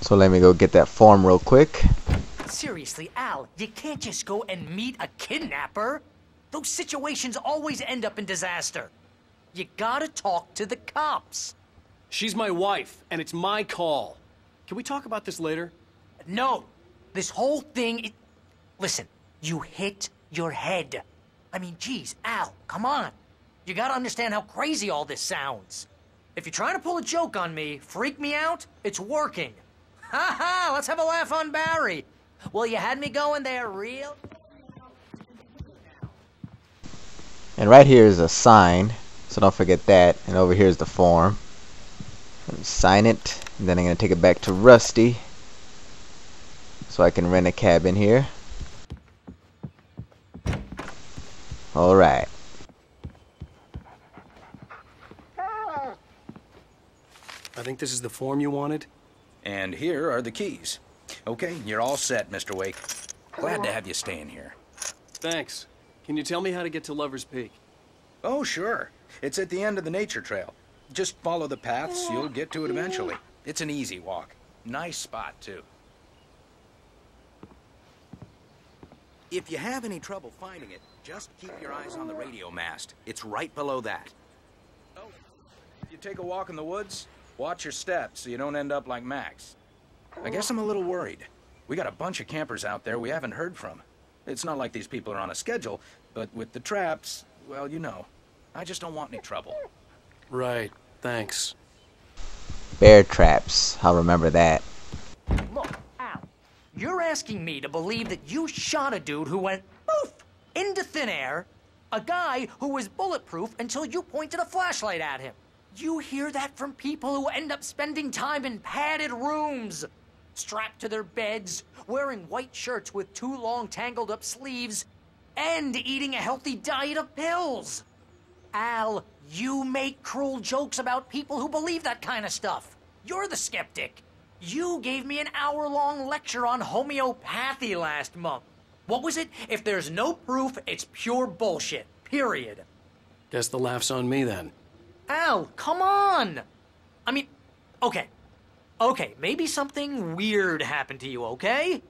So let me go get that form real quick. Seriously, Al, you can't just go and meet a kidnapper. Those situations always end up in disaster. You gotta talk to the cops. She's my wife, and it's my call. Can we talk about this later? No, this whole thing. Listen, you hit your head. I mean, geez, Al, come on. You gotta understand how crazy all this sounds. If you're trying to pull a joke on me, freak me out, it's working. Ha ha, let's have a laugh on Barry. Well, you had me going there real. And right here is a sign, so don't forget that. And over here is the form. Sign it, and then I'm going to take it back to Rusty so I can rent a cabin here. Alright. I think this is the form you wanted. And here are the keys. Okay, you're all set, Mr. Wake. Glad to have you staying here. Thanks. Can you tell me how to get to Lover's Peak? Oh, sure. It's at the end of the nature trail. Just follow the paths, you'll get to it eventually. It's an easy walk. Nice spot, too. If you have any trouble finding it, just keep your eyes on the radio mast. It's right below that. Oh, if you take a walk in the woods, watch your steps so you don't end up like Max. I guess I'm a little worried. We got a bunch of campers out there we haven't heard from. It's not like these people are on a schedule, but with the traps, well, you know, I just don't want any trouble. Right, thanks. Bear traps. I'll remember that. Look, Al, you're asking me to believe that you shot a dude who went poof into thin air, a guy who was bulletproof until you pointed a flashlight at him. You hear that from people who end up spending time in padded rooms, strapped to their beds, wearing white shirts with too long tangled up sleeves, and eating a healthy diet of pills. Al, you make cruel jokes about people who believe that kind of stuff. You're the skeptic. You gave me an hour-long lecture on homeopathy last month. What was it? If there's no proof, it's pure bullshit. Period. Guess the laugh's on me then. Al, come on! I mean, okay, maybe something weird happened to you, okay?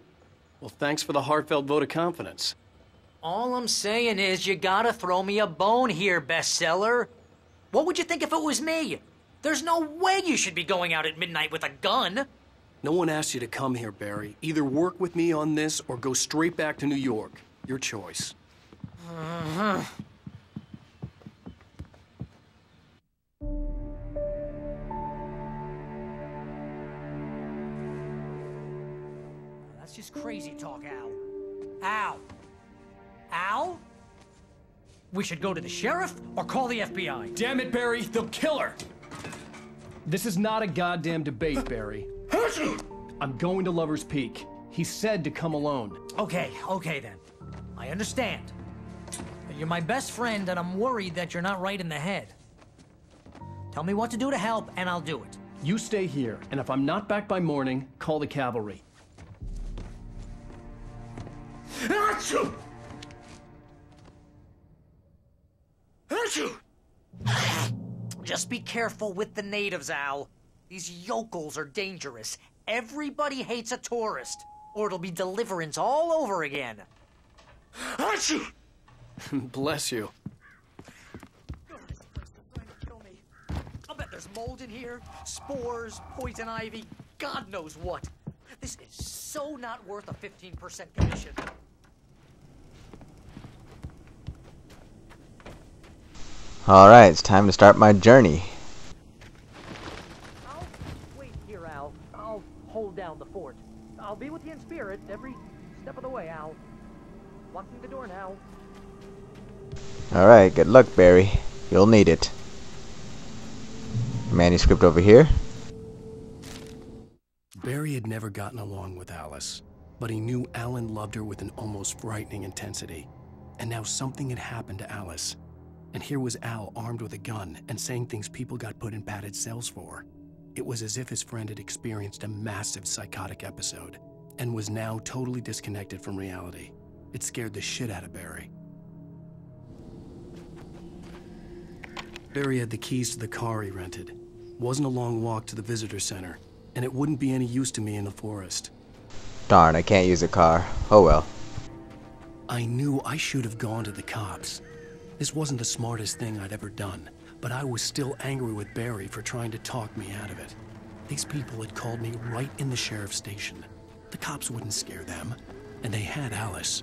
Well, thanks for the heartfelt vote of confidence. All I'm saying is you gotta throw me a bone here, bestseller. What would you think if it was me? There's no way you should be going out at midnight with a gun. No one asked you to come here, Barry. Either work with me on this or go straight back to New York. Your choice. That's just crazy talk, Al. Al? Al? We should go to the sheriff or call the FBI. Damn it, Barry, they'll kill her! This is not a goddamn debate, Barry. I'm going to Lover's Peak. He said to come alone. Okay then. I understand. You're my best friend, and I'm worried that you're not right in the head. Tell me what to do to help, and I'll do it. You stay here, and if I'm not back by morning, call the cavalry. Achoo! Achoo! Just be careful with the natives, Al. These yokels are dangerous. Everybody hates a tourist, or it'll be Deliverance all over again. Achoo! Bless you. God, this place is trying to kill me. I'll bet there's mold in here, spores, poison ivy, God knows what. This is so not worth a 15% commission. Alright, it's time to start my journey. I'll wait here, Al. I'll hold down the fort. I'll be with you in spirit every step of the way, Al. Locking the door now. Alright, good luck, Barry. You'll need it. Manuscript over here. Barry had never gotten along with Alice, but he knew Alan loved her with an almost frightening intensity. And now something had happened to Alice. And here was Al armed with a gun and saying things people got put in padded cells for. It was as if his friend had experienced a massive psychotic episode and was now totally disconnected from reality. It scared the shit out of Barry. Barry had the keys to the car he rented. Wasn't a long walk to the visitor center, and it wouldn't be any use to me in the forest. Darn, I can't use a car. Oh well. I knew I should have gone to the cops. This wasn't the smartest thing I'd ever done, but I was still angry with Barry for trying to talk me out of it. These people had called me right in the sheriff's station. The cops wouldn't scare them, and they had Alice.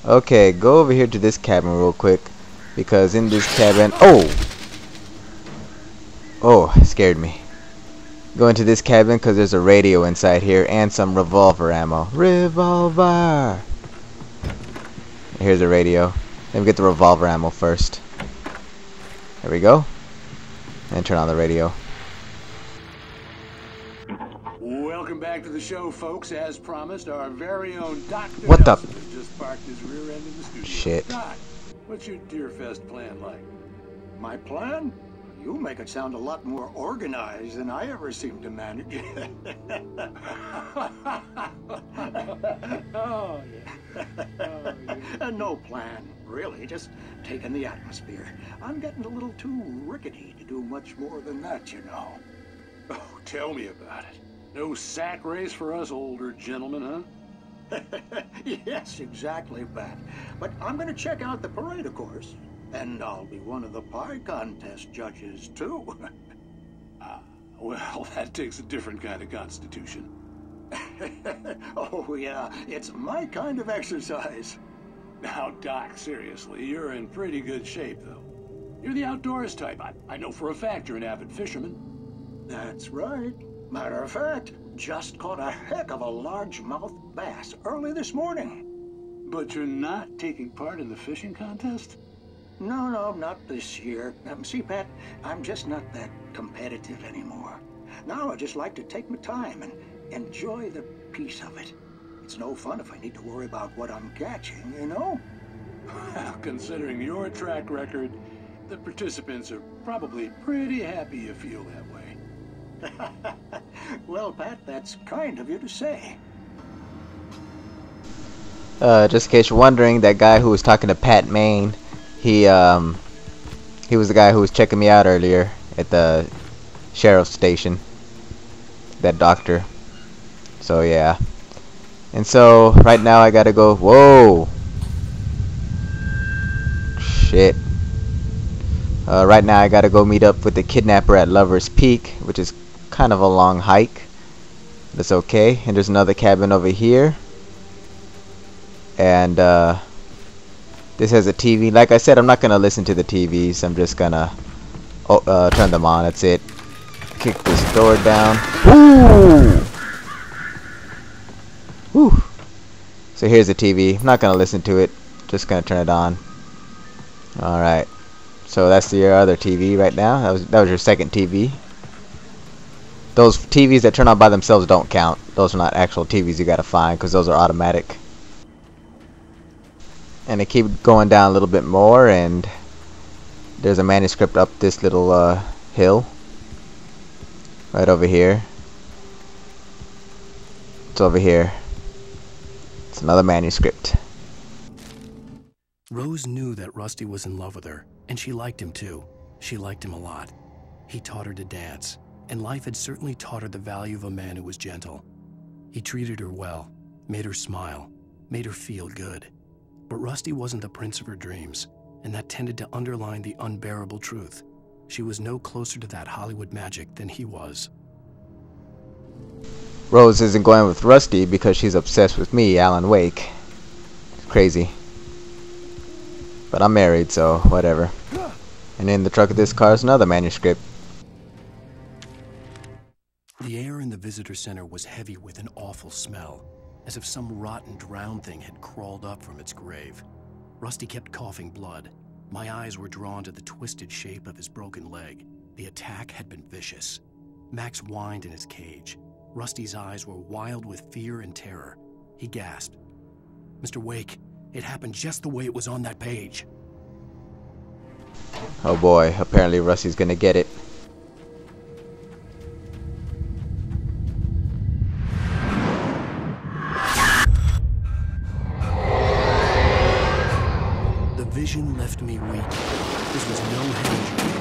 Okay, go over here to this cabin real quick, because in this cabin... Oh, it scared me. Go into this cabin because there's a radio inside here and some revolver ammo. Revolver! Here's the radio. Let me get the revolver ammo first. There we go. And turn on the radio. Welcome back to the show, folks. As promised, our very own Dr. What the... Nelson has just parked his rear end in the studio. Shit. Doc, what's your Deerfest plan like? My plan? You make it sound a lot more organized than I ever seem to manage. Oh, yeah. No plan, really. Just taking the atmosphere. I'm getting a little too rickety to do much more than that, you know. Oh, tell me about it. No sack race for us older gentlemen, huh? Yes, exactly, Pat. But I'm going to check out the parade, of course. And I'll be one of the pie contest judges, too. Well, that takes a different kind of constitution. Oh, yeah. It's my kind of exercise. Now, Doc, seriously, you're in pretty good shape, though. You're the outdoors type. I know for a fact you're an avid fisherman. That's right. Matter of fact, just caught a heck of a largemouth bass early this morning. But you're not taking part in the fishing contest? No, not this year. See, Pat, I'm just not that competitive anymore. Now I just like to take my time and enjoy the peace of it. It's no fun if I need to worry about what I'm catching, you know? Well, considering your track record, the participants are probably pretty happy you feel that way. Well, Pat, that's kind of you to say. Just in case you're wondering, that guy who was talking to Pat Maine, he was the guy who was checking me out earlier at the sheriff's station. That doctor. So yeah. And so right now I gotta go. Whoa. Shit. Right now I gotta go meet up with the kidnapper at Lover's Peak, which is kind of a long hike. That's okay. And there's another cabin over here. And this has a TV. Like I said, I'm not gonna listen to the TVs. I'm just gonna turn them on. That's it. Kick this door down. Woo! Woo! So here's the TV. I'm not gonna listen to it. Just gonna turn it on. All right. So that's your other TV right now. That was your second TV. Those TVs that turn on by themselves don't count. Those are not actual TVs you gotta find, because those are automatic. And they keep going down a little bit more, and there's a manuscript up this little hill. Right over here. It's over here. It's another manuscript. Rose knew that Rusty was in love with her, and she liked him too. She liked him a lot. He taught her to dance, and life had certainly taught her the value of a man who was gentle. He treated her well, made her smile, made her feel good. But Rusty wasn't the prince of her dreams, and that tended to underline the unbearable truth. She was no closer to that Hollywood magic than he was. Rose isn't going with Rusty because she's obsessed with me, Alan Wake. It's crazy. But I'm married, so whatever. And in the trunk of this car is another manuscript. The air in the visitor center was heavy with an awful smell, as if some rotten drowned thing had crawled up from its grave. Rusty kept coughing blood. My eyes were drawn to the twisted shape of his broken leg. The attack had been vicious. Max whined in his cage. Rusty's eyes were wild with fear and terror. He gasped. "Mr. Wake, it happened just the way it was on that page." Oh boy, apparently Rusty's gonna get it. The vision left me weak. This was no hand job.